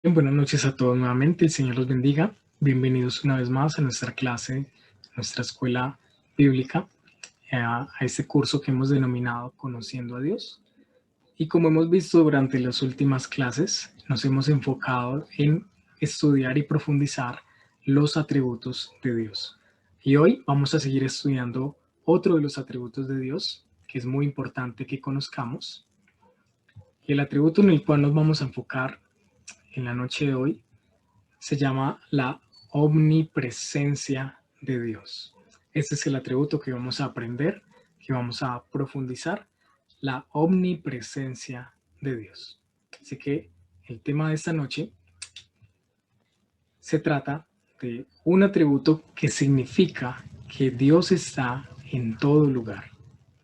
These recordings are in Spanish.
Bien, buenas noches a todos nuevamente, el Señor los bendiga. Bienvenidos una vez más a nuestra clase, nuestra escuela bíblica, a este curso que hemos denominado Conociendo a Dios. Y como hemos visto durante las últimas clases, nos hemos enfocado en estudiar y profundizar los atributos de Dios. Y hoy vamos a seguir estudiando otro de los atributos de Dios, que es muy importante que conozcamos. Y el atributo en el cual nos vamos a enfocar en la noche de hoy se llama la omnipresencia de Dios. Este es el atributo que vamos a aprender, que vamos a profundizar, la omnipresencia de Dios. Así que el tema de esta noche se trata de un atributo que significa que Dios está en todo lugar.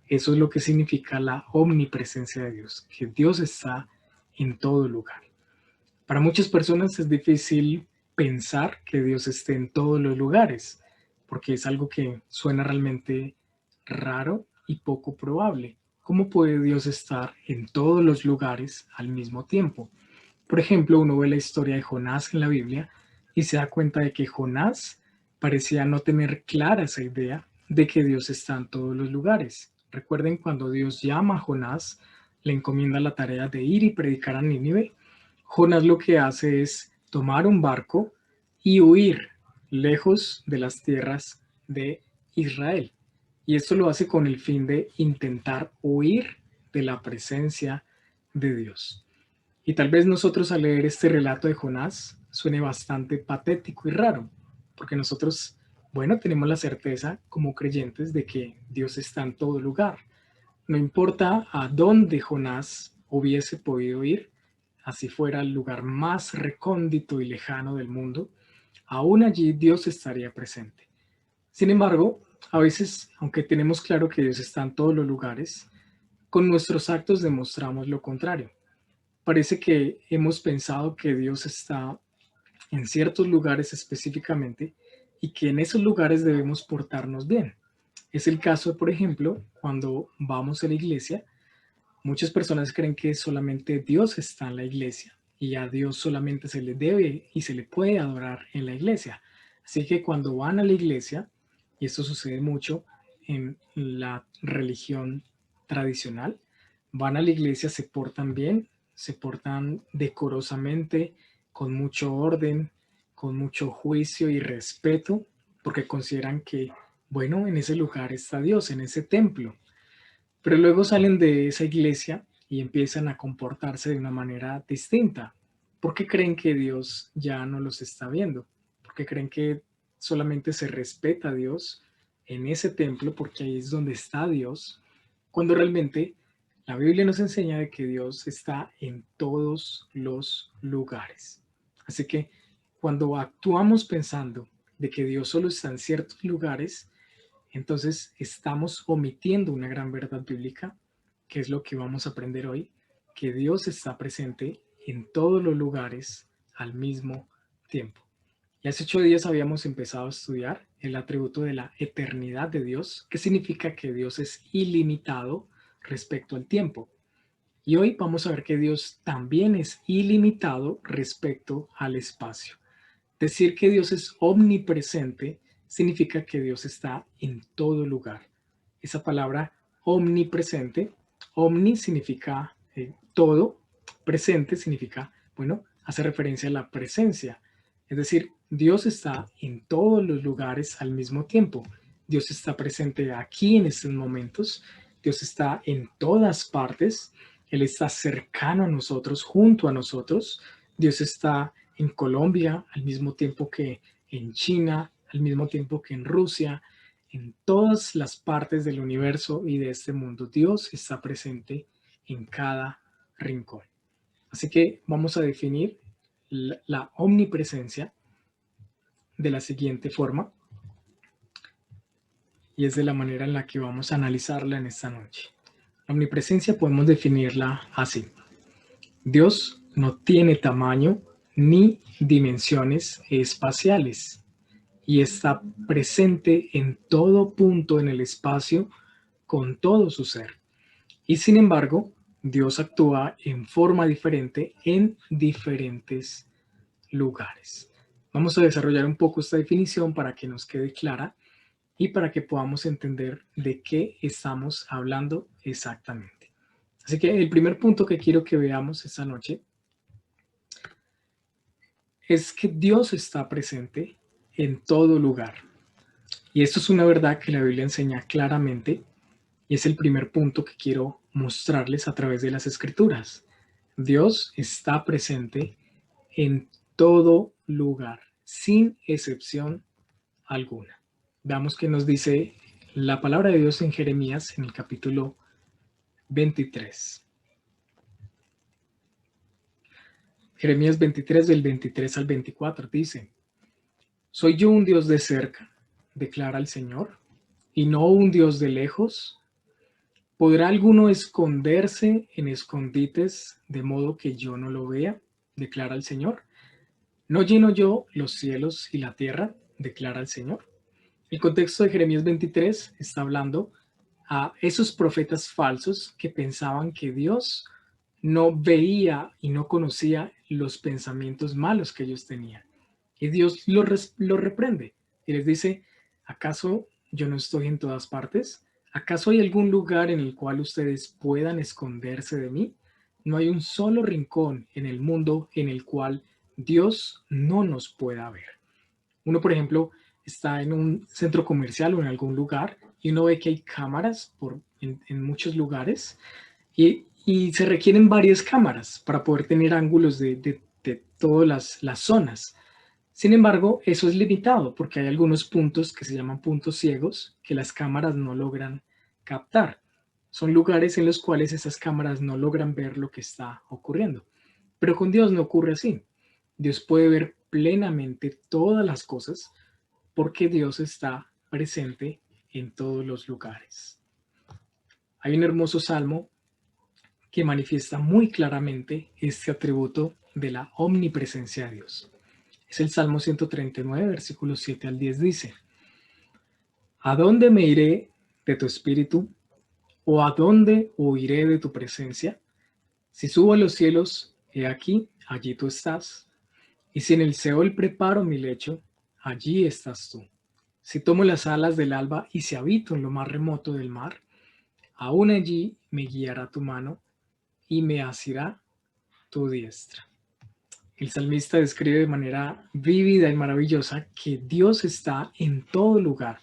Eso es lo que significa la omnipresencia de Dios, que Dios está en todo lugar. Para muchas personas es difícil pensar que Dios esté en todos los lugares, porque es algo que suena realmente raro y poco probable. ¿Cómo puede Dios estar en todos los lugares al mismo tiempo? Por ejemplo, uno ve la historia de Jonás en la Biblia y se da cuenta de que Jonás parecía no tener clara esa idea de que Dios está en todos los lugares. Recuerden cuando Dios llama a Jonás, le encomienda la tarea de ir y predicar a Nínive. Jonás lo que hace es tomar un barco y huir lejos de las tierras de Israel. Y esto lo hace con el fin de intentar huir de la presencia de Dios. Y tal vez nosotros al leer este relato de Jonás suene bastante patético y raro, porque nosotros, bueno, tenemos la certeza como creyentes de que Dios está en todo lugar. No importa a dónde Jonás hubiese podido ir, así fuera el lugar más recóndito y lejano del mundo, aún allí Dios estaría presente. Sin embargo, a veces, aunque tenemos claro que Dios está en todos los lugares, con nuestros actos demostramos lo contrario. Parece que hemos pensado que Dios está en ciertos lugares específicamente y que en esos lugares debemos portarnos bien. Es el caso, por ejemplo, cuando vamos a la iglesia, muchas personas creen que solamente Dios está en la iglesia y a Dios solamente se le debe y se le puede adorar en la iglesia. Así que cuando van a la iglesia, y esto sucede mucho en la religión tradicional, van a la iglesia, se portan bien, se portan decorosamente, con mucho orden, con mucho juicio y respeto, porque consideran que, bueno, en ese lugar está Dios, en ese templo. Pero luego salen de esa iglesia y empiezan a comportarse de una manera distinta. ¿Por qué creen que Dios ya no los está viendo? ¿Por qué creen que solamente se respeta a Dios en ese templo porque ahí es donde está Dios? Cuando realmente la Biblia nos enseña de que Dios está en todos los lugares. Así que cuando actuamos pensando de que Dios solo está en ciertos lugares, entonces estamos omitiendo una gran verdad bíblica, que es lo que vamos a aprender hoy, que Dios está presente en todos los lugares al mismo tiempo. Y hace 8 días habíamos empezado a estudiar el atributo de la eternidad de Dios, que significa que Dios es ilimitado respecto al tiempo. Y hoy vamos a ver que Dios también es ilimitado respecto al espacio. Decir que Dios es omnipresente significa que Dios está en todo lugar. Esa palabra omnipresente, omni significa todo, presente significa, bueno, hace referencia a la presencia. Es decir, Dios está en todos los lugares al mismo tiempo. Dios está presente aquí en estos momentos. Dios está en todas partes. Él está cercano a nosotros, junto a nosotros. Dios está en Colombia, al mismo tiempo que en China, al mismo tiempo que en Rusia, en todas las partes del universo y de este mundo. Dios está presente en cada rincón. Así que vamos a definir la omnipresencia de la siguiente forma, y es de la manera en la que vamos a analizarla en esta noche. La omnipresencia podemos definirla así. Dios no tiene tamaño ni dimensiones espaciales y está presente en todo punto en el espacio con todo su ser. Y sin embargo, Dios actúa en forma diferente en diferentes lugares. Vamos a desarrollar un poco esta definición para que nos quede clara y para que podamos entender de qué estamos hablando exactamente. Así que el primer punto que quiero que veamos esta noche es que Dios está presente en todo lugar. Y esto es una verdad que la Biblia enseña claramente y es el primer punto que quiero mostrarles a través de las Escrituras. Dios está presente en todo lugar, sin excepción alguna. Veamos qué nos dice la palabra de Dios en Jeremías en el capítulo 23. Jeremías 23 del 23 al 24 dice: ¿Soy yo un Dios de cerca?, declara el Señor, y no un Dios de lejos. ¿Podrá alguno esconderse en escondites de modo que yo no lo vea?, declara el Señor. ¿No lleno yo los cielos y la tierra?, declara el Señor. El contexto de Jeremías 23 está hablando a esos profetas falsos que pensaban que Dios no veía y no conocía los pensamientos malos que ellos tenían. Y Dios lo reprende y les dice: ¿acaso yo no estoy en todas partes? ¿Acaso hay algún lugar en el cual ustedes puedan esconderse de mí? No hay un solo rincón en el mundo en el cual Dios no nos pueda ver. Uno, por ejemplo, está en un centro comercial o en algún lugar y uno ve que hay cámaras en muchos lugares y se requieren varias cámaras para poder tener ángulos de todas las zonas. Sin embargo, eso es limitado porque hay algunos puntos que se llaman puntos ciegos que las cámaras no logran captar. Son lugares en los cuales esas cámaras no logran ver lo que está ocurriendo. Pero con Dios no ocurre así. Dios puede ver plenamente todas las cosas porque Dios está presente en todos los lugares. Hay un hermoso salmo que manifiesta muy claramente este atributo de la omnipresencia de Dios. Es el Salmo 139, versículos 7 al 10, dice: ¿A dónde me iré de tu espíritu? ¿O a dónde huiré de tu presencia? Si subo a los cielos, he aquí, allí tú estás. Y si en el Seol preparo mi lecho, allí estás tú. Si tomo las alas del alba y si habito en lo más remoto del mar, aún allí me guiará tu mano y me asirá tu diestra. El salmista describe de manera vívida y maravillosa que Dios está en todo lugar,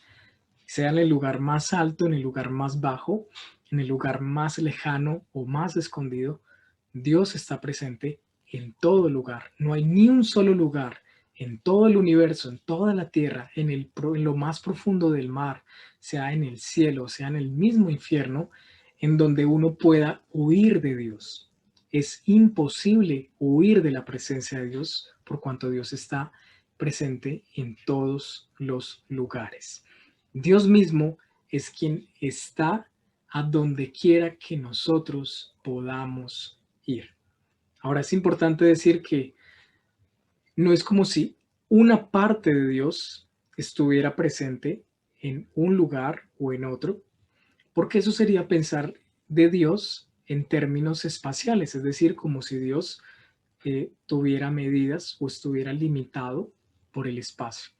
sea en el lugar más alto, en el lugar más bajo, en el lugar más lejano o más escondido. Dios está presente en todo lugar. No hay ni un solo lugar en todo el universo, en toda la tierra, en lo más profundo del mar, sea en el cielo, sea en el mismo infierno, en donde uno pueda huir de Dios. Es imposible huir de la presencia de Dios por cuanto Dios está presente en todos los lugares. Dios mismo es quien está a donde quiera que nosotros podamos ir. Ahora es importante decir que no es como si una parte de Dios estuviera presente en un lugar o en otro, porque eso sería pensar de Dios en términos espaciales, es decir, como si Dios tuviera medidas o estuviera limitado por el espacio.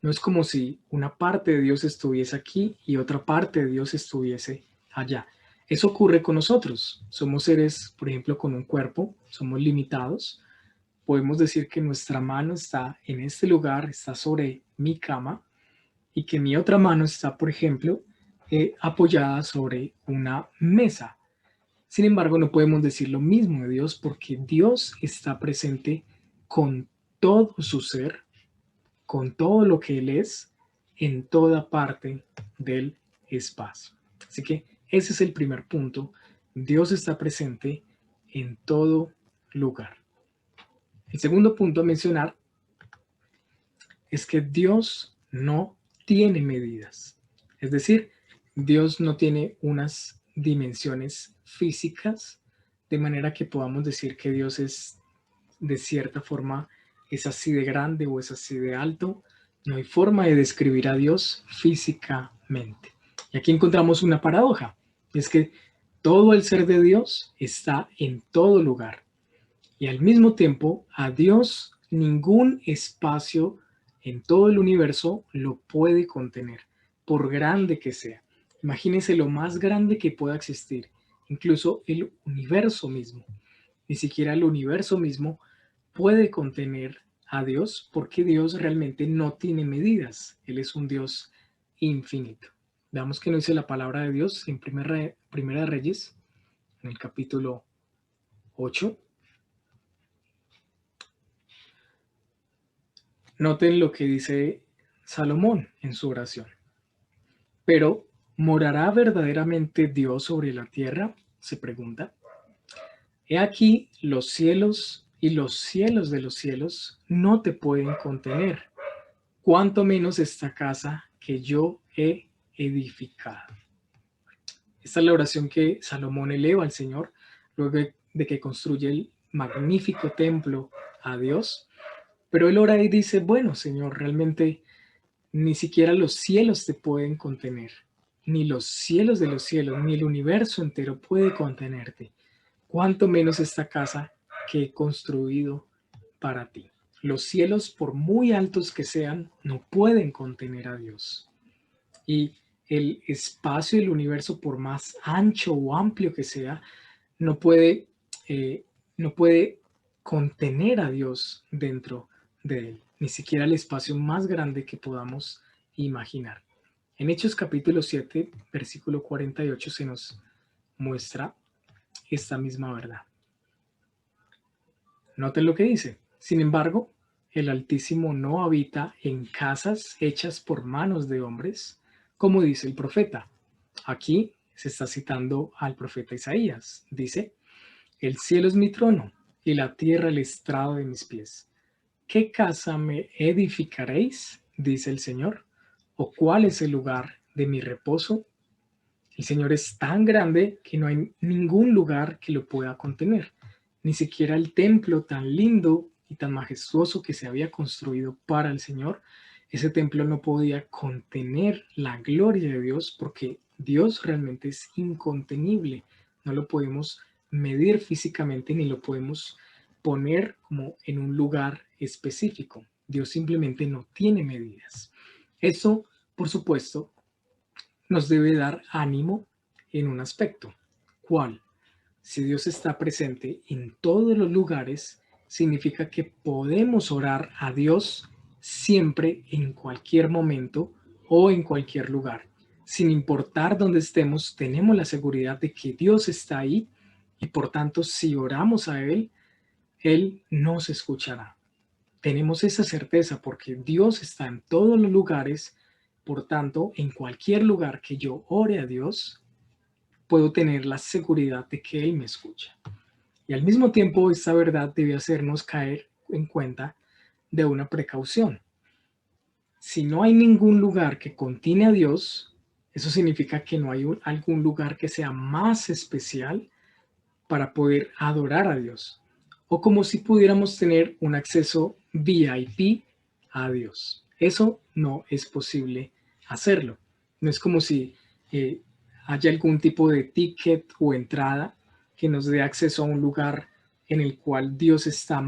No es como si una parte de Dios estuviese aquí y otra parte de Dios estuviese allá. Eso ocurre con nosotros. Somos seres, por ejemplo, con un cuerpo, somos limitados. Podemos decir que nuestra mano está en este lugar, está sobre mi cama, y que mi otra mano está, por ejemplo, apoyada sobre una mesa. Sin embargo, no podemos decir lo mismo de Dios porque Dios está presente con todo su ser, con todo lo que Él es, en toda parte del espacio. Así que ese es el primer punto. Dios está presente en todo lugar. El segundo punto a mencionar es que Dios no tiene medidas. Es decir, Dios no tiene unas dimensiones físicas de manera que podamos decir que Dios es de cierta forma es así de grande o es así de alto. No hay forma de describir a Dios físicamente. Y aquí encontramos una paradoja. Es que todo el ser de Dios está en todo lugar. Y al mismo tiempo a Dios Ningún espacio en todo el universo lo puede contener, por grande que sea. Imagínense lo más grande que pueda existir, incluso el universo mismo. Ni siquiera el universo mismo puede contener a Dios porque Dios realmente no tiene medidas. Él es un Dios infinito. Veamos que nos dice la palabra de Dios en Primera de Reyes, en el capítulo 8. Noten lo que dice Salomón en su oración. Pero, ¿morará verdaderamente Dios sobre la tierra? Se pregunta. He aquí los cielos y los cielos de los cielos no te pueden contener, cuanto menos esta casa que yo he edificado. Esta es la oración que Salomón eleva al Señor luego de que construye el magnífico templo a Dios. Pero él ora y dice, bueno, Señor, realmente ni siquiera los cielos te pueden contener, ni los cielos de los cielos, ni el universo entero puede contenerte, cuanto menos esta casa que he construido para ti. Los cielos, por muy altos que sean, no pueden contener a Dios. Y el espacio del universo, por más ancho o amplio que sea, no puede, eh, no puede contener a Dios dentro de él, ni siquiera el espacio más grande que podamos imaginar. En Hechos capítulo 7, versículo 48 se nos muestra esta misma verdad. Noten lo que dice. Sin embargo, el Altísimo no habita en casas hechas por manos de hombres, como dice el profeta. Aquí se está citando al profeta Isaías. Dice, el cielo es mi trono y la tierra el estrado de mis pies. ¿Qué casa me edificaréis? Dice el Señor. ¿O cuál es el lugar de mi reposo? El Señor es tan grande que no hay ningún lugar que lo pueda contener. Ni siquiera el templo tan lindo y tan majestuoso que se había construido para el Señor, ese templo no podía contener la gloria de Dios porque Dios realmente es incontenible. No lo podemos medir físicamente ni lo podemos poner como en un lugar específico. Dios simplemente no tiene medidas. Eso, por supuesto, nos debe dar ánimo en un aspecto. ¿Cuál? Si Dios está presente en todos los lugares, significa que podemos orar a Dios siempre, en cualquier momento o en cualquier lugar. Sin importar dónde estemos, tenemos la seguridad de que Dios está ahí y por tanto, si oramos a Él nos escuchará. Tenemos esa certeza porque Dios está en todos los lugares, por tanto, en cualquier lugar que yo ore a Dios, puedo tener la seguridad de que Él me escucha. Y al mismo tiempo, esta verdad debe hacernos caer en cuenta de una precaución. Si no hay ningún lugar que contiene a Dios, eso significa que no hay algún lugar que sea más especial para poder adorar a Dios. O como si pudiéramos tener un acceso VIP a Dios. Eso no es posible hacerlo. No es como si eh, haya algún tipo de ticket o entrada que nos dé acceso a un lugar en el cual Dios está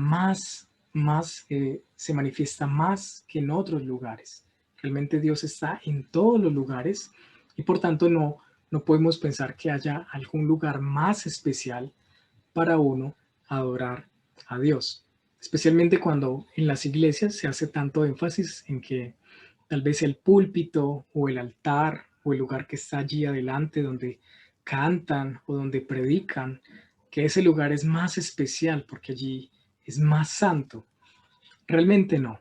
se manifiesta más que en otros lugares. Realmente Dios está en todos los lugares y por tanto no podemos pensar que haya algún lugar más especial para uno adorar a Dios. Especialmente cuando en las iglesias se hace tanto énfasis en que tal vez el púlpito o el altar o el lugar que está allí adelante donde cantan o donde predican, que ese lugar es más especial porque allí es más santo. Realmente no.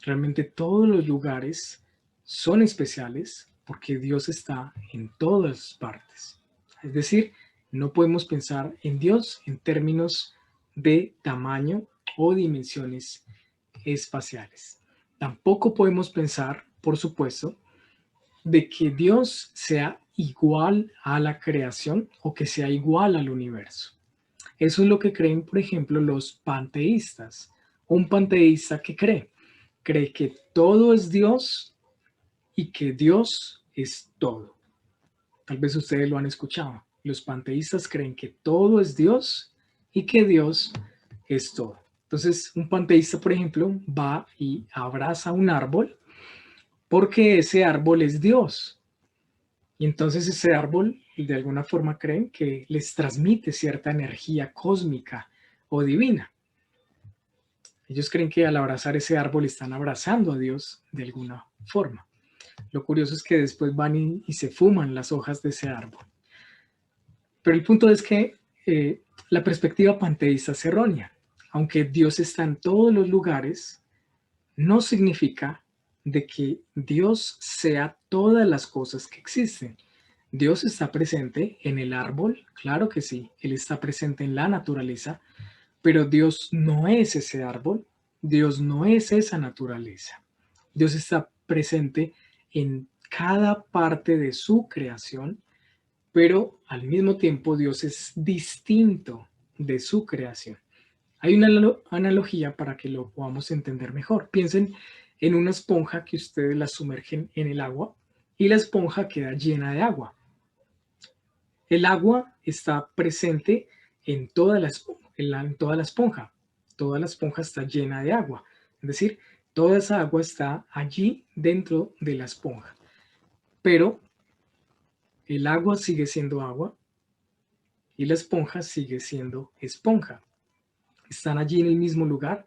Realmente todos los lugares son especiales porque Dios está en todas partes. Es decir, no podemos pensar en Dios en términos de tamaño o dimensiones espaciales. Tampoco podemos pensar, por supuesto, de que Dios sea igual a la creación o que sea igual al universo. Eso es lo que creen, por ejemplo, los panteístas. Un panteísta que cree que todo es Dios y que Dios es todo. Tal vez ustedes lo han escuchado. Los panteístas creen que todo es Dios y que Dios es todo. Entonces, un panteísta, por ejemplo, va y abraza un árbol porque ese árbol es Dios. Y entonces ese árbol, de alguna forma, creen que les transmite cierta energía cósmica o divina. Ellos creen que al abrazar ese árbol están abrazando a Dios de alguna forma. Lo curioso es que después van y se fuman las hojas de ese árbol. Pero el punto es que la perspectiva panteísta es errónea. Aunque Dios está en todos los lugares, no significa de que Dios sea todas las cosas que existen. Dios está presente en el árbol, claro que sí, Él está presente en la naturaleza, pero Dios no es ese árbol, Dios no es esa naturaleza. Dios está presente en cada parte de su creación, pero al mismo tiempo Dios es distinto de su creación. Hay una analogía para que lo podamos entender mejor. Piensen en una esponja que ustedes la sumergen en el agua y la esponja queda llena de agua. El agua está presente en toda la esponja, toda la esponja. Toda la esponja está llena de agua. Es decir, toda esa agua está allí dentro de la esponja. Pero el agua sigue siendo agua y la esponja sigue siendo esponja. Están allí en el mismo lugar,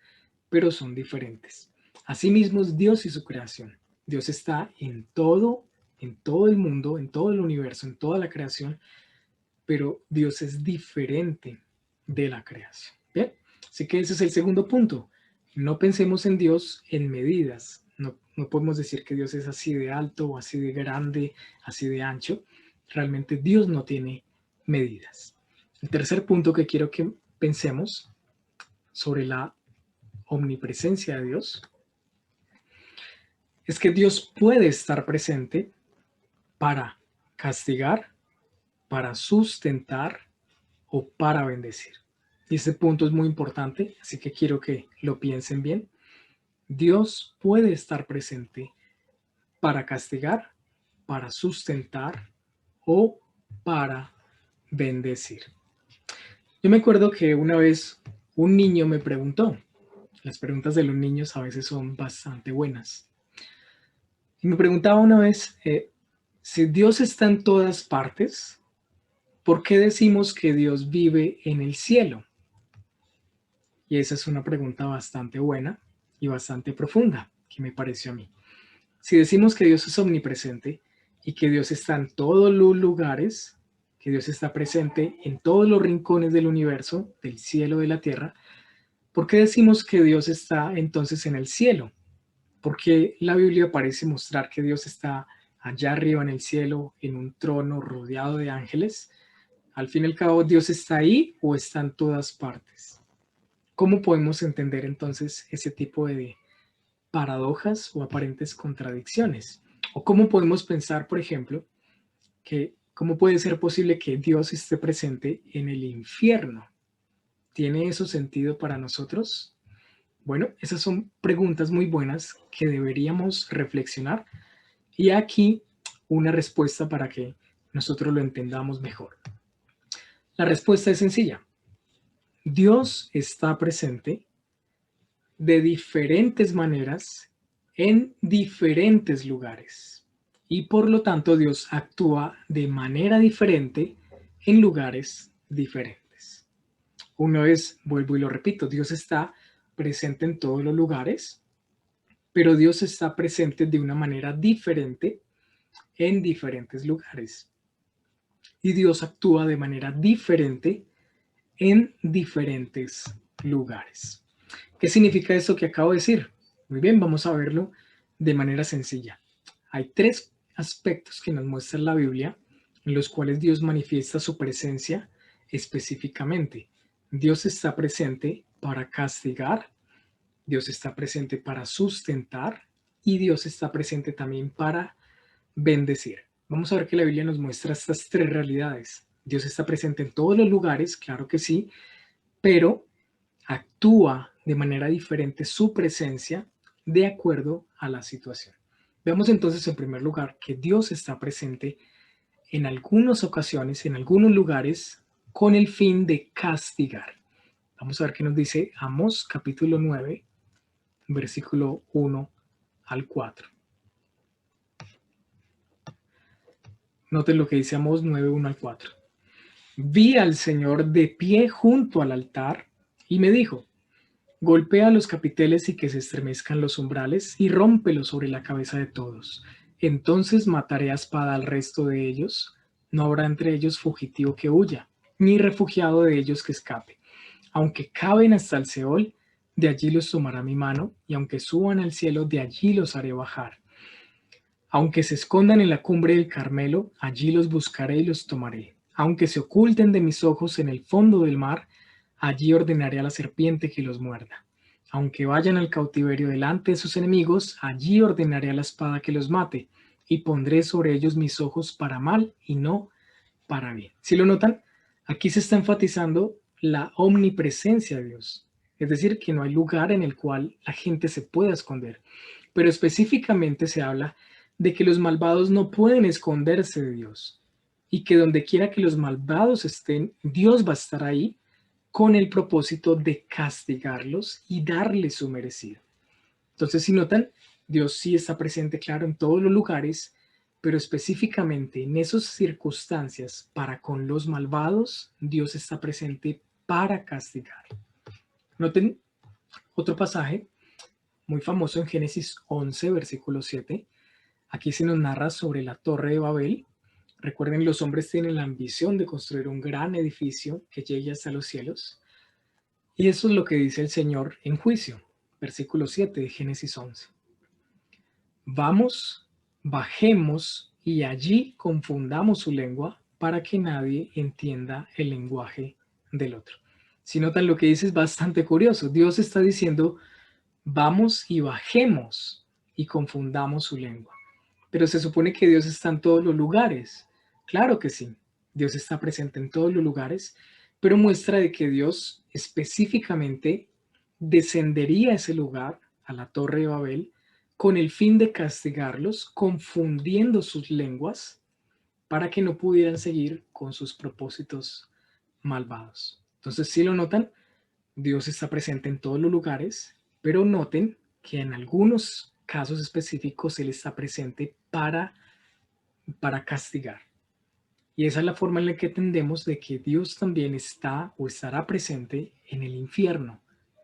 pero son diferentes. Asimismo es Dios y su creación. Dios está en todo el mundo, en todo el universo, en toda la creación, pero Dios es diferente de la creación. ¿Bien? Así que ese es el segundo punto. No pensemos en Dios en medidas. No podemos decir que Dios es así de alto o así de grande, así de ancho. Realmente Dios no tiene medidas. El tercer punto que quiero que pensemos sobre la omnipresencia de Dios es que Dios puede estar presente para castigar, para sustentar o para bendecir. Y este punto es muy importante, así que quiero que lo piensen bien. Dios puede estar presente para castigar, para sustentar o para bendecir. Yo me acuerdo que una vez un niño me preguntó, las preguntas de los niños a veces son bastante buenas, y me preguntaba una vez, si Dios está en todas partes, ¿por qué decimos que Dios vive en el cielo? Y esa es una pregunta bastante buena y bastante profunda, que me pareció a mí. Si decimos que Dios es omnipresente y que Dios está en todos los lugares, que Dios está presente en todos los rincones del universo, del cielo, de la tierra, ¿por qué decimos que Dios está entonces en el cielo? Porque la Biblia parece mostrar que Dios está allá arriba en el cielo, en un trono rodeado de ángeles. Al fin y al cabo, ¿Dios está ahí o está en todas partes? ¿Cómo podemos entender entonces ese tipo de paradojas o aparentes contradicciones? ¿O cómo podemos pensar, por ejemplo, que cómo puede ser posible que Dios esté presente en el infierno? ¿Tiene eso sentido para nosotros? Bueno, esas son preguntas muy buenas que deberíamos reflexionar y aquí una respuesta para que nosotros lo entendamos mejor. La respuesta es sencilla. Dios está presente de diferentes maneras en diferentes lugares y por lo tanto Dios actúa de manera diferente en lugares diferentes. Una vez, vuelvo y lo repito, Dios está presente en todos los lugares, pero Dios está presente de una manera diferente en diferentes lugares. Y Dios actúa de manera diferente en diferentes lugares. ¿Qué significa esto que acabo de decir? Muy bien, vamos a verlo de manera sencilla. Hay tres aspectos que nos muestra la Biblia en los cuales Dios manifiesta su presencia específicamente. Dios está presente para castigar, Dios está presente para sustentar y Dios está presente también para bendecir. Vamos a ver que la Biblia nos muestra estas tres realidades. Dios está presente en todos los lugares, claro que sí, pero actúa de manera diferente su presencia de acuerdo a la situación. Veamos entonces en primer lugar que Dios está presente en algunas ocasiones, en algunos lugares, con el fin de castigar. Vamos a ver qué nos dice Amós capítulo 9, versículo 1 al 4. Noten lo que dice Amós 9, 1 al 4. Vi al Señor de pie junto al altar y me dijo: golpea los capiteles y que se estremezcan los umbrales y rómpelos sobre la cabeza de todos. Entonces mataré a espada al resto de ellos. No habrá entre ellos fugitivo que huya, ni refugiado de ellos que escape. Aunque caben hasta el Seol, de allí los tomará mi mano, y aunque suban al cielo, de allí los haré bajar. Aunque se escondan en la cumbre del Carmelo, allí los buscaré y los tomaré. Aunque se oculten de mis ojos en el fondo del mar, allí ordenaré a la serpiente que los muerda. Aunque vayan al cautiverio delante de sus enemigos, allí ordenaré a la espada que los mate, y pondré sobre ellos mis ojos para mal y no para bien. ¿Sí lo notan? Aquí se está enfatizando la omnipresencia de Dios. Es decir, que no hay lugar en el cual la gente se pueda esconder. Pero específicamente se habla de que los malvados no pueden esconderse de Dios y que donde quiera que los malvados estén, Dios va a estar ahí con el propósito de castigarlos y darles su merecido. Entonces, si notan, Dios sí está presente, claro, en todos los lugares, pero específicamente en esas circunstancias para con los malvados, Dios está presente para castigar. Noten otro pasaje muy famoso en Génesis 11, versículo 7. Aquí se nos narra sobre la Torre de Babel. Recuerden, los hombres tienen la ambición de construir un gran edificio que llegue hasta los cielos. Y eso es lo que dice el Señor en juicio. Versículo 7 de Génesis 11. Vamos, bajemos y allí confundamos su lengua para que nadie entienda el lenguaje del otro. Si notan, lo que dice es bastante curioso. Dios está diciendo: vamos y bajemos y confundamos su lengua. Pero se supone que Dios está en todos los lugares. Claro que sí, Dios está presente en todos los lugares, pero muestra de que Dios específicamente descendería a ese lugar, a la Torre de Babel, con el fin de castigarlos, confundiendo sus lenguas para que no pudieran seguir con sus propósitos malvados. Entonces, si lo notan, Dios está presente en todos los lugares, pero noten que en algunos casos específicos Él está presente para castigar. Y esa es la forma en la que entendemos de que Dios también está o estará presente en el infierno,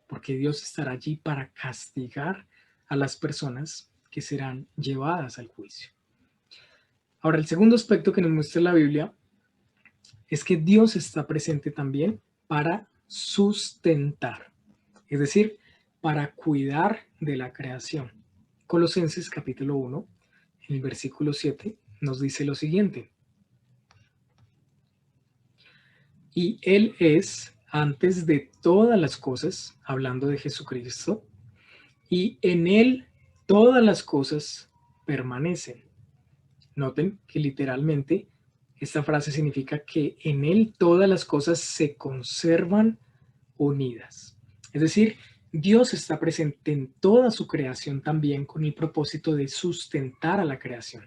porque Dios estará allí para castigar a las personas que serán llevadas al juicio. Ahora, el segundo aspecto que nos muestra la Biblia es que Dios está presente también para sustentar, es decir, para cuidar de la creación. Colosenses capítulo 1, en el versículo 7, nos dice lo siguiente: y Él es antes de todas las cosas, hablando de Jesucristo, y en Él todas las cosas permanecen. Noten que literalmente esta frase significa que en Él todas las cosas se conservan unidas. Es decir, Dios está presente en toda su creación también con el propósito de sustentar a la creación.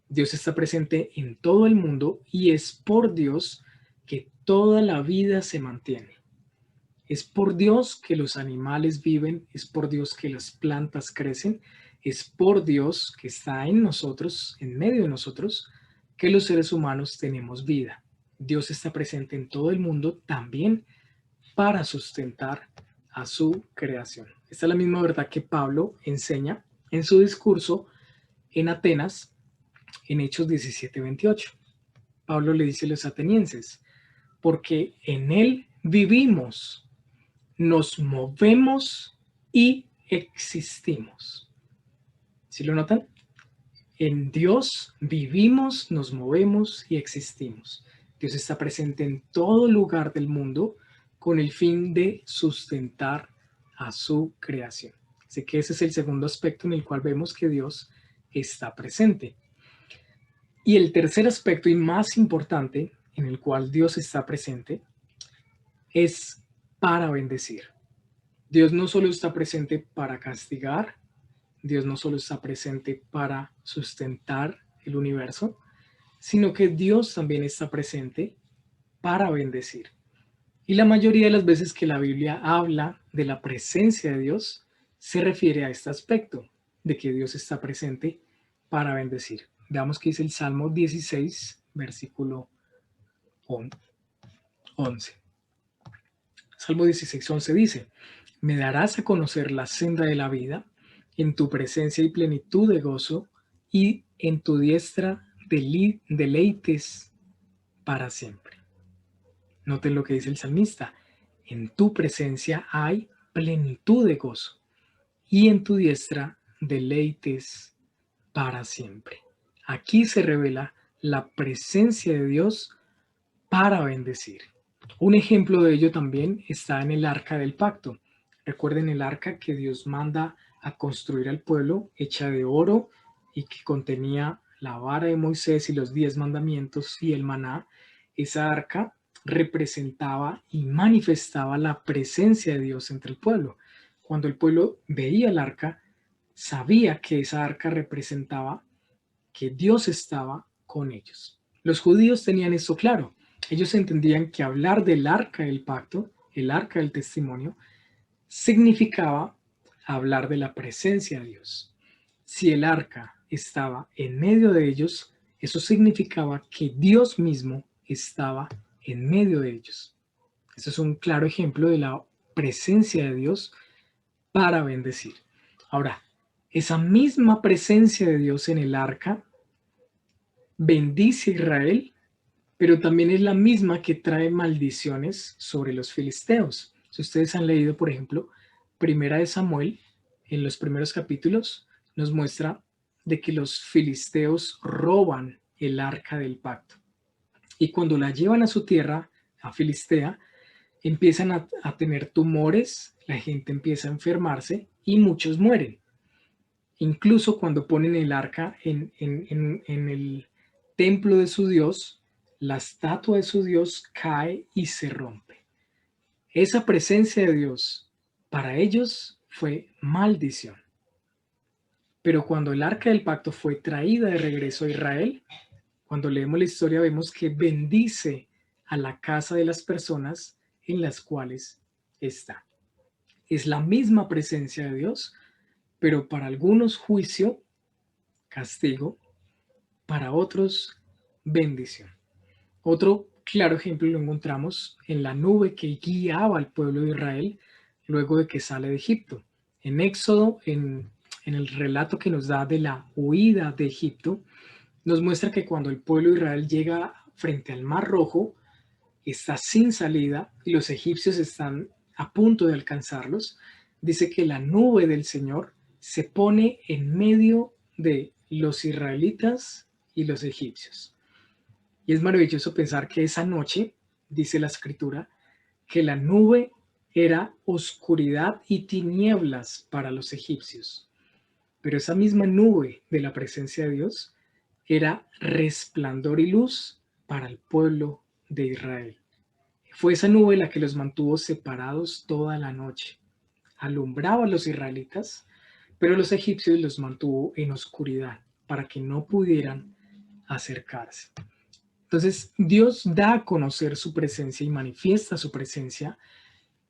Dios está presente en todo el mundo y es por Dios que toda la vida se mantiene. Es por Dios que los animales viven, es por Dios que las plantas crecen, es por Dios que está en nosotros, en medio de nosotros, que los seres humanos tenemos vida. Dios está presente en todo el mundo también para sustentar a su creación. Esta es la misma verdad que Pablo enseña en su discurso en Atenas, en Hechos 17:28. Pablo le dice a los atenienses: porque en Él vivimos, nos movemos y existimos. ¿Sí lo notan? En Dios vivimos, nos movemos y existimos. Dios está presente en todo lugar del mundo con el fin de sustentar a su creación. Así que ese es el segundo aspecto en el cual vemos que Dios está presente. Y el tercer aspecto y más importante en el cual Dios está presente es para bendecir. Dios no solo está presente para castigar, Dios no solo está presente para sustentar el universo, sino que Dios también está presente para bendecir. Y la mayoría de las veces que la Biblia habla de la presencia de Dios, se refiere a este aspecto, de que Dios está presente para bendecir. Veamos qué dice el Salmo 16, versículo 11. Salmo 16, 11 dice: me darás a conocer la senda de la vida, en tu presencia y plenitud de gozo, y en tu diestra deleites para siempre. Noten lo que dice el salmista: en tu presencia hay plenitud de gozo, y en tu diestra deleites para siempre. Aquí se revela la presencia de Dios para bendecir. Un ejemplo de ello también está en el arca del pacto. Recuerden el arca que Dios manda a construir al pueblo, hecha de oro y que contenía la vara de Moisés y los 10 mandamientos y el maná. Esa arca representaba y manifestaba la presencia de Dios entre el pueblo. Cuando el pueblo veía el arca, sabía que esa arca representaba que Dios estaba con ellos. Los judíos tenían esto claro. Ellos entendían que hablar del arca del pacto, el arca del testimonio, significaba hablar de la presencia de Dios. Si el arca estaba en medio de ellos, eso significaba que Dios mismo estaba en medio de ellos. Eso es un claro ejemplo de la presencia de Dios para bendecir. Ahora, esa misma presencia de Dios en el arca bendice a Israel, pero también es la misma que trae maldiciones sobre los filisteos. Si ustedes han leído, por ejemplo, Primera de Samuel, en los primeros capítulos, nos muestra de que los filisteos roban el arca del pacto. Y cuando la llevan a su tierra, a Filistea, empiezan a tener tumores, la gente empieza a enfermarse y muchos mueren. Incluso cuando ponen el arca en el templo de su Dios, la estatua de su Dios cae y se rompe. Esa presencia de Dios para ellos fue maldición. Pero cuando el arca del pacto fue traída de regreso a Israel, cuando leemos la historia vemos que bendice a la casa de las personas en las cuales está. Es la misma presencia de Dios, pero para algunos juicio, castigo, para otros bendición. Otro claro ejemplo lo encontramos en la nube que guiaba al pueblo de Israel luego de que sale de Egipto. En Éxodo, en el relato que nos da de la huida de Egipto, nos muestra que cuando el pueblo de Israel llega frente al Mar Rojo, está sin salida y los egipcios están a punto de alcanzarlos, dice que la nube del Señor se pone en medio de los israelitas y los egipcios. Y es maravilloso pensar que esa noche, dice la escritura, que la nube era oscuridad y tinieblas para los egipcios. Pero esa misma nube de la presencia de Dios era resplandor y luz para el pueblo de Israel. Fue esa nube la que los mantuvo separados toda la noche. Alumbraba a los israelitas, pero los egipcios los mantuvo en oscuridad para que no pudieran acercarse. Entonces, Dios da a conocer su presencia y manifiesta su presencia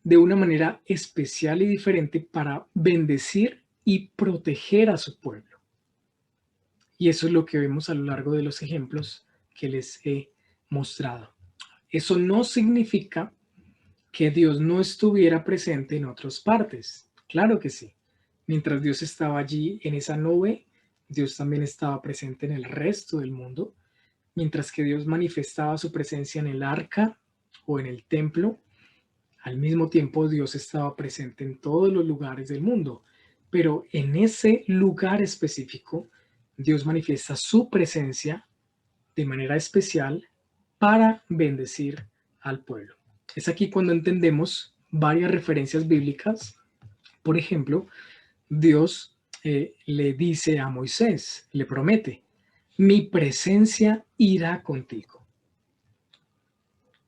de una manera especial y diferente para bendecir y proteger a su pueblo. Y eso es lo que vemos a lo largo de los ejemplos que les he mostrado. Eso no significa que Dios no estuviera presente en otras partes. Claro que sí. Mientras Dios estaba allí en esa nube, Dios también estaba presente en el resto del mundo. Mientras que Dios manifestaba su presencia en el arca o en el templo, al mismo tiempo Dios estaba presente en todos los lugares del mundo. Pero en ese lugar específico, Dios manifiesta su presencia de manera especial para bendecir al pueblo. Es aquí cuando entendemos varias referencias bíblicas. Por ejemplo, Dios le dice a Moisés, le promete: mi presencia irá contigo.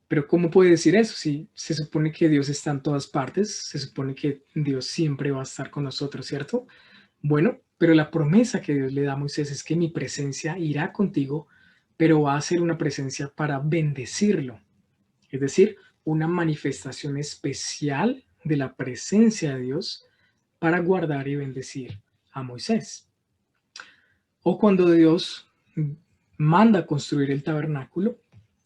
Pero ¿cómo puede decir eso? Si se supone que Dios está en todas partes, se supone que Dios siempre va a estar con nosotros, ¿cierto? Bueno, pero la promesa que Dios le da a Moisés es que mi presencia irá contigo, pero va a ser una presencia para bendecirlo. Es decir, una manifestación especial de la presencia de Dios para guardar y bendecir a Moisés. O cuando Dios manda construir el tabernáculo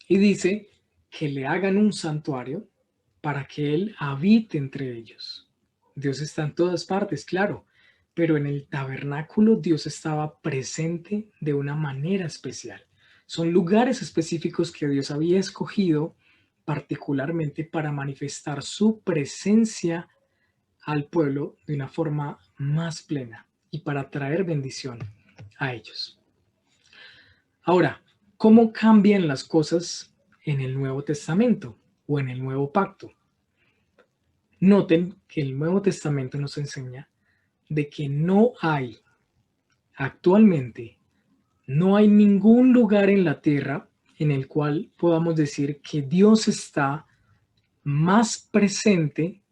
y dice que le hagan un santuario para que Él habite entre ellos. Dios está en todas partes, claro, pero en el tabernáculo Dios estaba presente de una manera especial. Son lugares específicos que Dios había escogido particularmente para manifestar su presencia al pueblo de una forma más plena y para traer bendición a ellos. Ahora, ¿cómo cambian las cosas en el Nuevo Testamento o en el Nuevo Pacto? Noten que el Nuevo Testamento nos enseña de que actualmente, no hay ningún lugar en la tierra en el cual podamos decir que Dios está más presente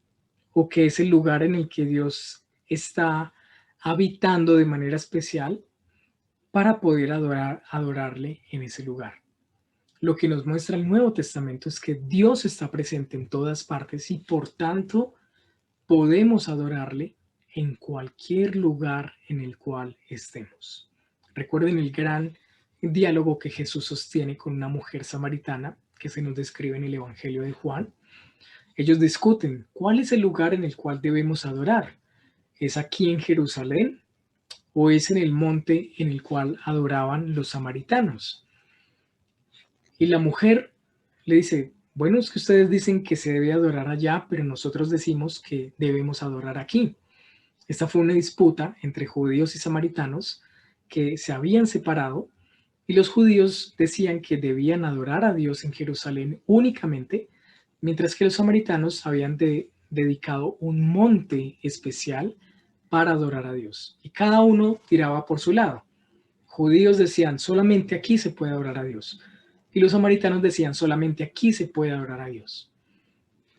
o que es el lugar en el que Dios está habitando de manera especial para poder adorarle en ese lugar. Lo que nos muestra el Nuevo Testamento es que Dios está presente en todas partes y por tanto podemos adorarle en cualquier lugar en el cual estemos. Recuerden el gran diálogo que Jesús sostiene con una mujer samaritana que se nos describe en el Evangelio de Juan. Ellos discuten cuál es el lugar en el cual debemos adorar. ¿Es aquí en Jerusalén o es en el monte en el cual adoraban los samaritanos? Y la mujer le dice, bueno, es que ustedes dicen que se debe adorar allá, pero nosotros decimos que debemos adorar aquí. Esta fue una disputa entre judíos y samaritanos que se habían separado y los judíos decían que debían adorar a Dios en Jerusalén únicamente, mientras que los samaritanos habían dedicado un monte especial para adorar a Dios. Y cada uno tiraba por su lado. Judíos decían, solamente aquí se puede adorar a Dios. Y los samaritanos decían, solamente aquí se puede adorar a Dios.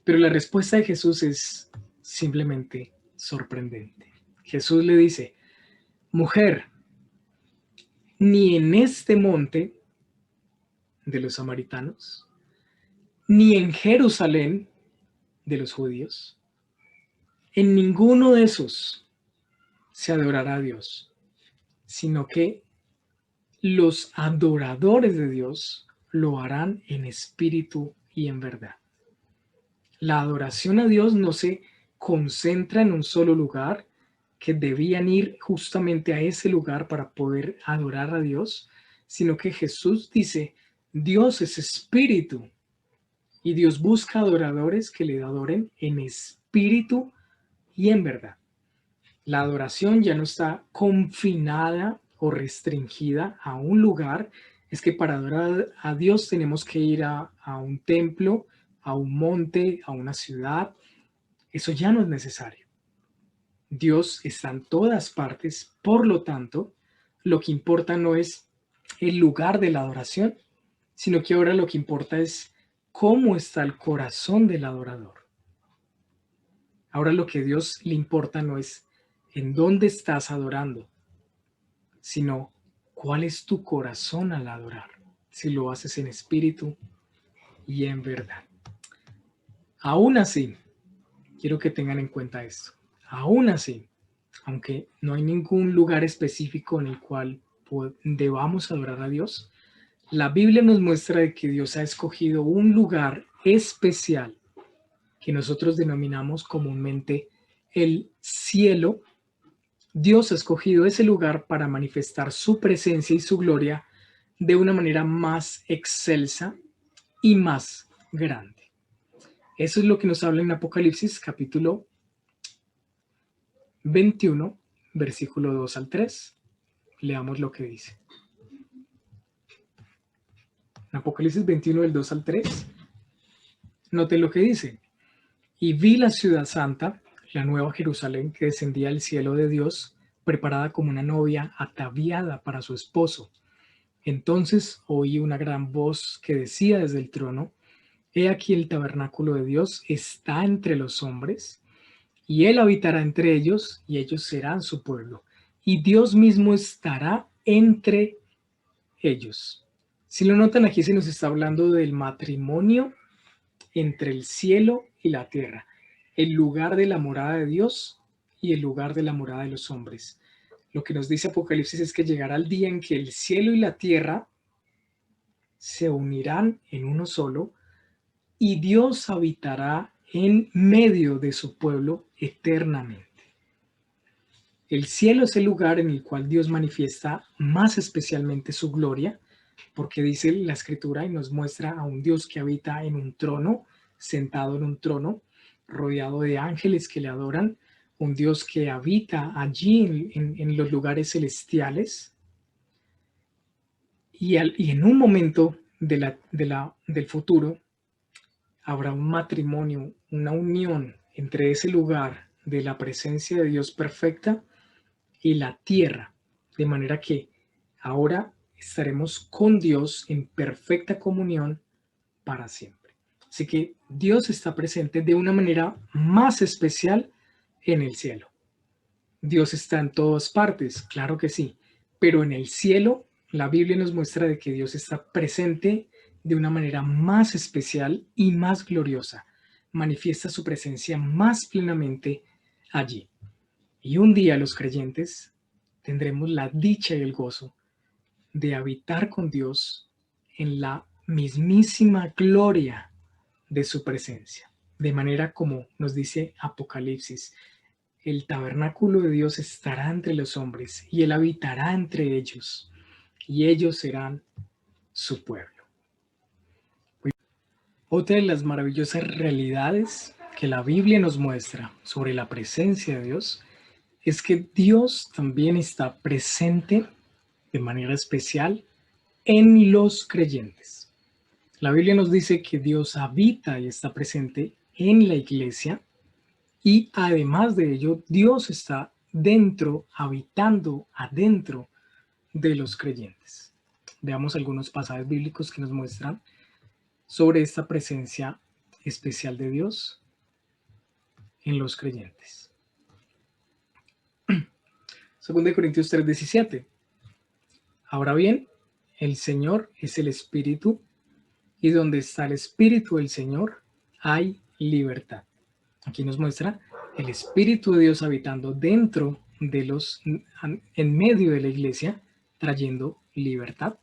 Pero la respuesta de Jesús es simplemente sorprendente. Jesús le dice, mujer, ni en este monte de los samaritanos, ni en Jerusalén de los judíos, en ninguno de esos se adorará a Dios, sino que los adoradores de Dios lo harán en espíritu y en verdad. La adoración a Dios no se concentra en un solo lugar, que debían ir justamente a ese lugar para poder adorar a Dios, sino que Jesús dice, Dios es espíritu y Dios busca adoradores que le adoren en espíritu y en verdad. La adoración ya no está confinada o restringida a un lugar. Es que para adorar a Dios tenemos que ir a un templo, a un monte, a una ciudad. Eso ya no es necesario. Dios está en todas partes, por lo tanto, lo que importa no es el lugar de la adoración, sino que ahora lo que importa es cómo está el corazón del adorador. Ahora lo que a Dios le importa no es en dónde estás adorando, sino cuál es tu corazón al adorar, si lo haces en espíritu y en verdad. Aún así, quiero que tengan en cuenta esto, aún así, aunque no hay ningún lugar específico en el cual debamos adorar a Dios, la Biblia nos muestra de que Dios ha escogido un lugar especial que nosotros denominamos comúnmente el cielo. Dios ha escogido ese lugar para manifestar su presencia y su gloria de una manera más excelsa y más grande. Eso es lo que nos habla en Apocalipsis capítulo 21, versículo 2 al 3. Leamos lo que dice. En Apocalipsis 21, del 2 al 3, noten lo que dice. Y vi la ciudad santa, la nueva Jerusalén, que descendía del cielo de Dios, preparada como una novia ataviada para su esposo. Entonces oí una gran voz que decía desde el trono, he aquí el tabernáculo de Dios está entre los hombres, y Él habitará entre ellos, y ellos serán su pueblo, y Dios mismo estará entre ellos. Si lo notan, aquí se nos está hablando del matrimonio entre el cielo y la tierra, el lugar de la morada de Dios y el lugar de la morada de los hombres. Lo que nos dice Apocalipsis es que llegará el día en que el cielo y la tierra se unirán en uno solo y Dios habitará en medio de su pueblo eternamente. El cielo es el lugar en el cual Dios manifiesta más especialmente su gloria, porque dice la Escritura y nos muestra a un Dios que habita en un trono, sentado en un trono, rodeado de ángeles que le adoran, un Dios que habita allí en los lugares celestiales. Y en un momento del futuro habrá un matrimonio, una unión entre ese lugar de la presencia de Dios perfecta y la tierra, de manera que ahora estaremos con Dios en perfecta comunión para siempre. Así que Dios está presente de una manera más especial en el cielo. Dios está en todas partes, claro que sí, pero en el cielo la Biblia nos muestra de que Dios está presente de una manera más especial y más gloriosa. Manifiesta su presencia más plenamente allí. Y un día los creyentes tendremos la dicha y el gozo de habitar con Dios en la mismísima gloria de su presencia. De manera como nos dice Apocalipsis, el tabernáculo de Dios estará entre los hombres y Él habitará entre ellos y ellos serán su pueblo. Otra de las maravillosas realidades que la Biblia nos muestra sobre la presencia de Dios es que Dios también está presente de manera especial en los creyentes. La Biblia nos dice que Dios habita y está presente en la iglesia y además de ello, Dios está dentro, habitando adentro de los creyentes. Veamos algunos pasajes bíblicos que nos muestran sobre esta presencia especial de Dios en los creyentes. 2 Corintios 3:17. Ahora bien, el Señor es el Espíritu, y donde está el Espíritu del Señor, hay libertad. Aquí nos muestra el Espíritu de Dios habitando dentro de en medio de la iglesia, trayendo libertad.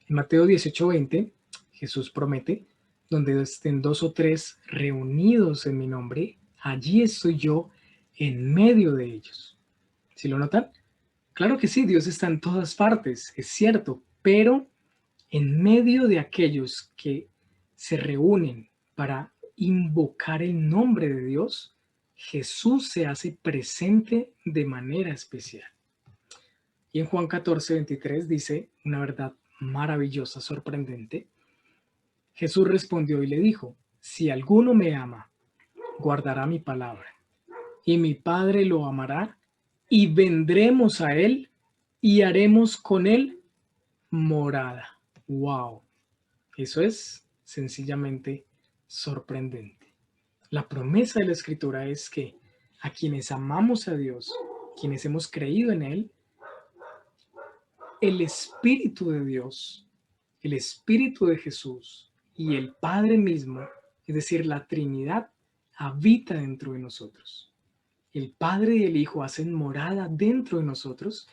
En Mateo 18:20, Jesús promete, donde estén dos o tres reunidos en mi nombre, allí estoy yo en medio de ellos. ¿Sí lo notan? Claro que sí, Dios está en todas partes, es cierto, pero en medio de aquellos que se reúnen para invocar el nombre de Dios, Jesús se hace presente de manera especial. Y en Juan 14:23 dice una verdad maravillosa, sorprendente. Jesús respondió y le dijo, si alguno me ama, guardará mi palabra, y mi Padre lo amará, y vendremos a él y haremos con él morada. ¡Wow! Eso es sencillamente sorprendente. La promesa de la Escritura es que a quienes amamos a Dios, quienes hemos creído en Él, el Espíritu de Dios, el Espíritu de Jesús y el Padre mismo, es decir, la Trinidad, habita dentro de nosotros. El Padre y el Hijo hacen morada dentro de nosotros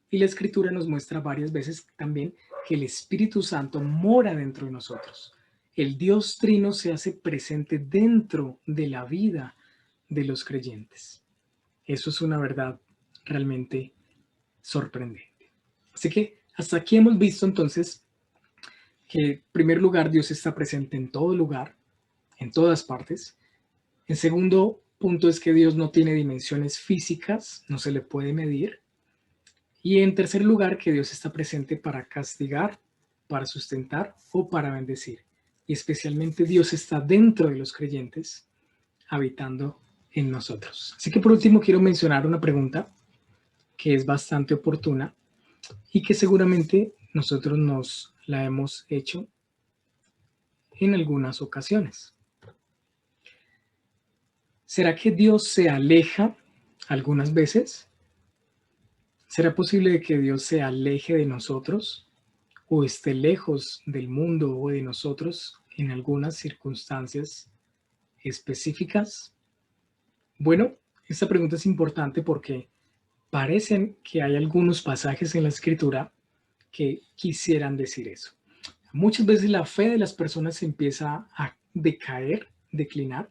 y la Escritura nos muestra varias veces también que el Espíritu Santo mora dentro de nosotros. El Dios Trino se hace presente dentro de la vida de los creyentes. Eso es una verdad realmente sorprendente. Así que hasta aquí hemos visto entonces que en primer lugar Dios está presente en todo lugar, en todas partes. En segundo punto es que Dios no tiene dimensiones físicas, no se le puede medir. Y en tercer lugar, que Dios está presente para castigar, para sustentar o para bendecir. Y especialmente Dios está dentro de los creyentes, habitando en nosotros. Así que por último quiero mencionar una pregunta que es bastante oportuna y que seguramente nosotros nos la hemos hecho en algunas ocasiones. ¿Será que Dios se aleja algunas veces? ¿Será posible que Dios se aleje de nosotros o esté lejos del mundo o de nosotros en algunas circunstancias específicas? Bueno, esta pregunta es importante porque parecen que hay algunos pasajes en la Escritura que quisieran decir eso. Muchas veces la fe de las personas empieza a decaer, declinar,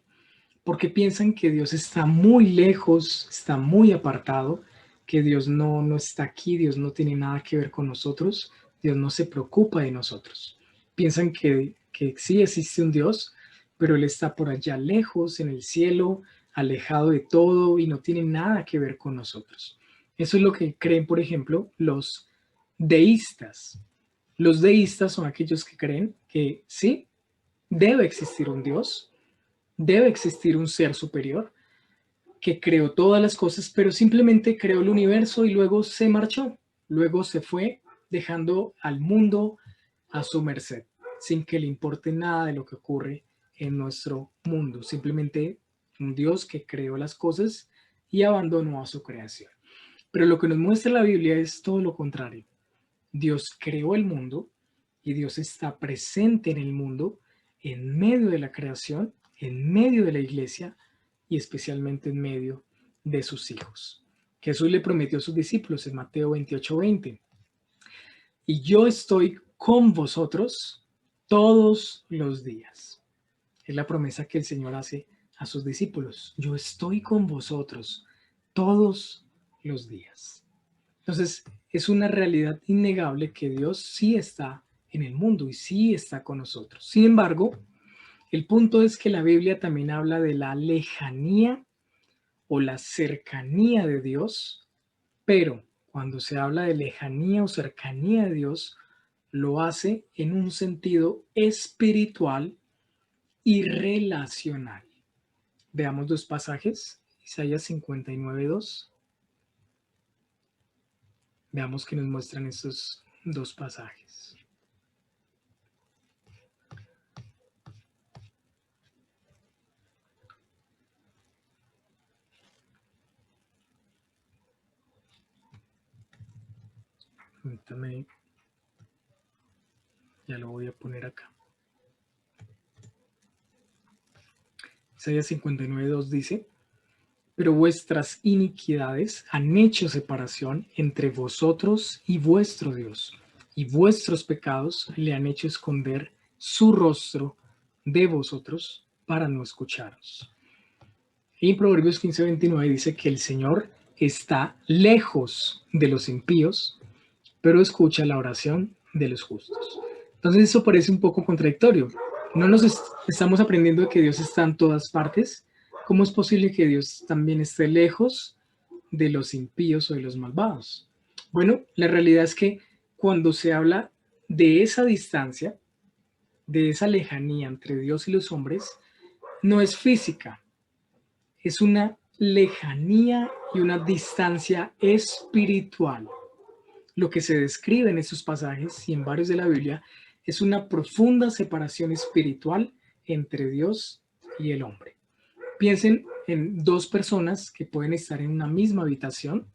porque piensan que Dios está muy lejos, está muy apartado, que Dios no está aquí, Dios no tiene nada que ver con nosotros, Dios no se preocupa de nosotros. Piensan que sí existe un Dios, pero Él está por allá lejos, en el cielo, alejado de todo y no tiene nada que ver con nosotros. Eso es lo que creen, por ejemplo, los deístas. Los deístas son aquellos que creen que sí, debe existir un Dios, debe existir un ser superior que creó todas las cosas, pero simplemente creó el universo y luego se marchó, luego se fue dejando al mundo a su merced, sin que le importe nada de lo que ocurre en nuestro mundo, simplemente un Dios que creó las cosas y abandonó a su creación. Pero lo que nos muestra la Biblia es todo lo contrario. Dios creó el mundo y Dios está presente en el mundo, en medio de la creación, en medio de la iglesia y especialmente en medio de sus hijos. Jesús le prometió a sus discípulos en Mateo 28:20, y yo estoy con vosotros todos los días. Es la promesa que el Señor hace a sus discípulos. Yo estoy con vosotros todos los días. Entonces, es una realidad innegable que Dios sí está en el mundo y sí está con nosotros. Sin embargo, el punto es que la Biblia también habla de la lejanía o la cercanía de Dios, pero cuando se habla de lejanía o cercanía de Dios, lo hace en un sentido espiritual y relacional. Veamos dos pasajes, Isaías 59:2. Veamos qué nos muestran estos dos pasajes. Permítame, ya lo voy a poner acá. Isaías 59:2 dice: pero vuestras iniquidades han hecho separación entre vosotros y vuestro Dios, y vuestros pecados le han hecho esconder su rostro de vosotros para no escucharos. Y en Proverbios 15:29 dice que el Señor está lejos de los impíos, pero escucha la oración de los justos. Entonces eso parece un poco contradictorio. No nos estamos aprendiendo de que Dios está en todas partes. ¿Cómo es posible que Dios también esté lejos de los impíos o de los malvados? Bueno, la realidad es que cuando se habla de esa distancia, de esa lejanía entre Dios y los hombres, no es física, es una lejanía y una distancia espiritual. Lo que se describe en estos pasajes y en varios de la Biblia es una profunda separación espiritual entre Dios y el hombre. Piensen en dos personas que pueden estar en una misma habitación,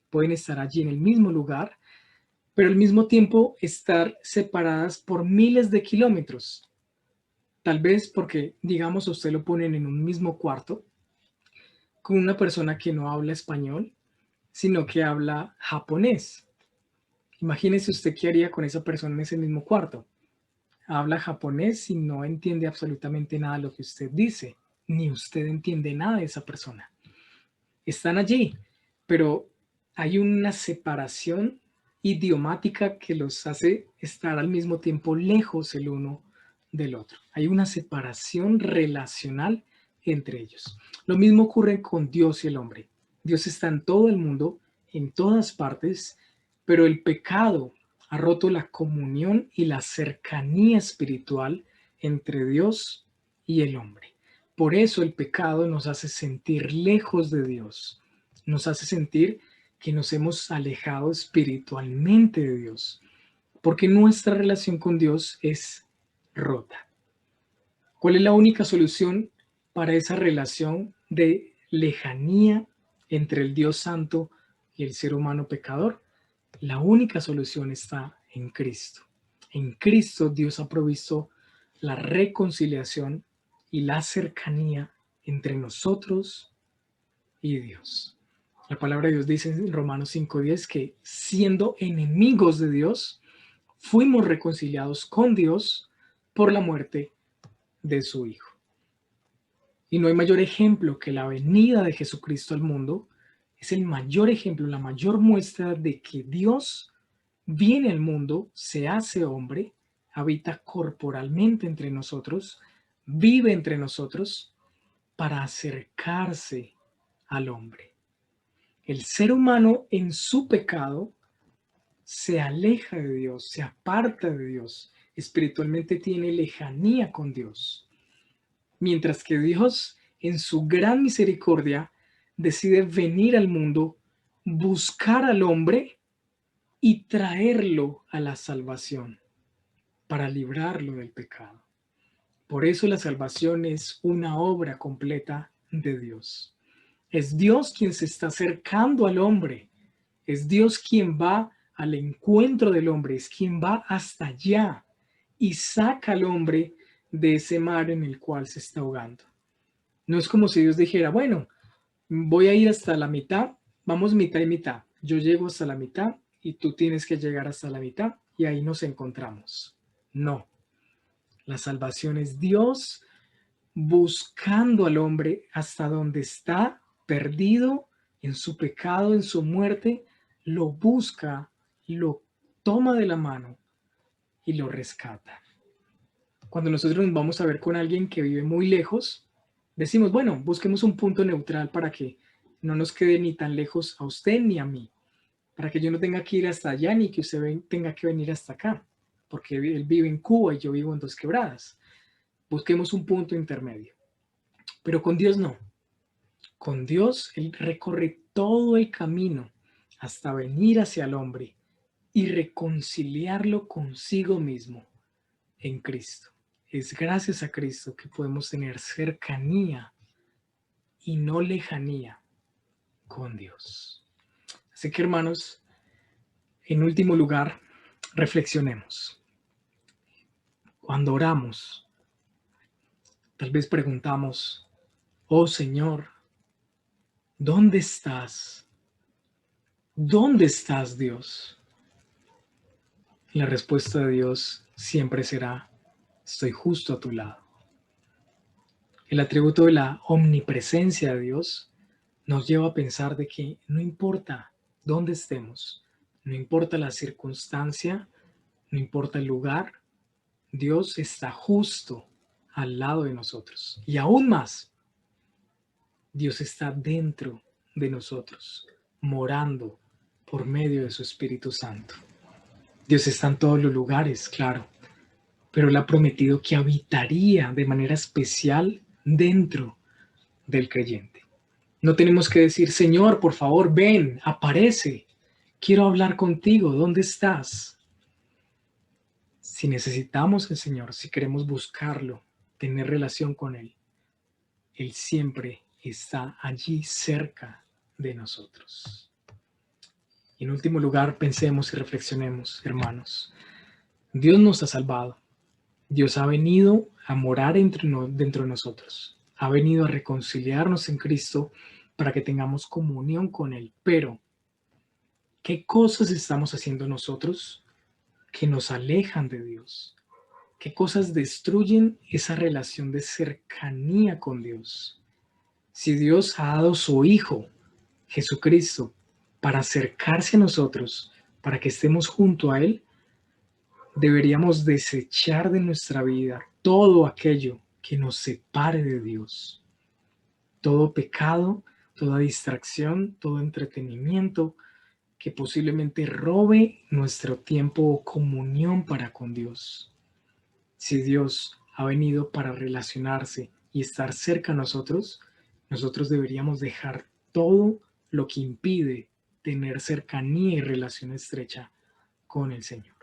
pueden estar allí en el mismo lugar, pero al mismo tiempo estar separadas por miles de kilómetros. Tal vez porque, digamos, usted lo ponen en un mismo cuarto con una persona que no habla español, sino que habla japonés. Imagínese usted qué haría con esa persona en ese mismo cuarto. Habla japonés y no entiende absolutamente nada de lo que usted dice, ni usted entiende nada de esa persona. Están allí, pero hay una separación idiomática que los hace estar al mismo tiempo lejos el uno del otro. Hay una separación relacional entre ellos. Lo mismo ocurre con Dios y el hombre. Dios está en todo el mundo, en todas partes, pero el pecado ha roto la comunión y la cercanía espiritual entre Dios y el hombre. Por eso el pecado nos hace sentir lejos de Dios, nos hace sentir que nos hemos alejado espiritualmente de Dios, porque nuestra relación con Dios es rota. ¿Cuál es la única solución para esa relación de lejanía entre el Dios Santo y el ser humano pecador? La única solución está en Cristo. En Cristo Dios ha provisto la reconciliación y la cercanía entre nosotros y Dios. La palabra de Dios dice en Romanos 5:10 que siendo enemigos de Dios, fuimos reconciliados con Dios por la muerte de su Hijo. Y no hay mayor ejemplo que la venida de Jesucristo al mundo. Es el mayor ejemplo, la mayor muestra de que Dios viene al mundo, se hace hombre, habita corporalmente entre nosotros, vive entre nosotros para acercarse al hombre. El ser humano en su pecado se aleja de Dios, se aparta de Dios, espiritualmente tiene lejanía con Dios. Mientras que Dios, en su gran misericordia, decide venir al mundo, buscar al hombre y traerlo a la salvación para librarlo del pecado. Por eso la salvación es una obra completa de Dios. Es Dios quien se está acercando al hombre. Es Dios quien va al encuentro del hombre, es quien va hasta allá y saca al hombre de ese mar en el cual se está ahogando. No es como si Dios dijera, bueno, voy a ir hasta la mitad, vamos mitad y mitad. Yo llego hasta la mitad y tú tienes que llegar hasta la mitad y ahí nos encontramos. No, la salvación es Dios buscando al hombre hasta donde está perdido en su pecado, en su muerte, lo busca, lo toma de la mano y lo rescata. Cuando nosotros nos vamos a ver con alguien que vive muy lejos, decimos, bueno, busquemos un punto neutral para que no nos quede ni tan lejos a usted ni a mí, para que yo no tenga que ir hasta allá ni que usted tenga que venir hasta acá, porque él vive en Cuba y yo vivo en Dos Quebradas. Busquemos un punto intermedio. Pero con Dios no. Con Dios Él recorre todo el camino hasta venir hacia el hombre y reconciliarlo consigo mismo en Cristo. Es gracias a Cristo que podemos tener cercanía y no lejanía con Dios. Así que, hermanos, en último lugar, reflexionemos. Cuando oramos, tal vez preguntamos, oh Señor, ¿dónde estás? ¿Dónde estás, Dios? La respuesta de Dios siempre será, estoy justo a tu lado. El atributo de la omnipresencia de Dios nos lleva a pensar de que no importa dónde estemos, no importa la circunstancia, no importa el lugar, Dios está justo al lado de nosotros. Y aún más, Dios está dentro de nosotros, morando por medio de su Espíritu Santo. Dios está en todos los lugares, claro, pero Él ha prometido que habitaría de manera especial dentro del creyente. No tenemos que decir, Señor, por favor, ven, aparece, quiero hablar contigo, ¿dónde estás? Si necesitamos al Señor, si queremos buscarlo, tener relación con Él, Él siempre está allí cerca de nosotros. Y en último lugar, pensemos y reflexionemos, hermanos. Dios nos ha salvado. Dios ha venido a morar dentro de nosotros. Ha venido a reconciliarnos en Cristo para que tengamos comunión con Él. Pero, ¿qué cosas estamos haciendo nosotros que nos alejan de Dios? ¿Qué cosas destruyen esa relación de cercanía con Dios? Si Dios ha dado su Hijo, Jesucristo, para acercarse a nosotros, para que estemos junto a Él, deberíamos desechar de nuestra vida todo aquello que nos separe de Dios. Todo pecado, toda distracción, todo entretenimiento que posiblemente robe nuestro tiempo o comunión para con Dios. Si Dios ha venido para relacionarse y estar cerca a nosotros, nosotros deberíamos dejar todo lo que impide tener cercanía y relación estrecha con el Señor.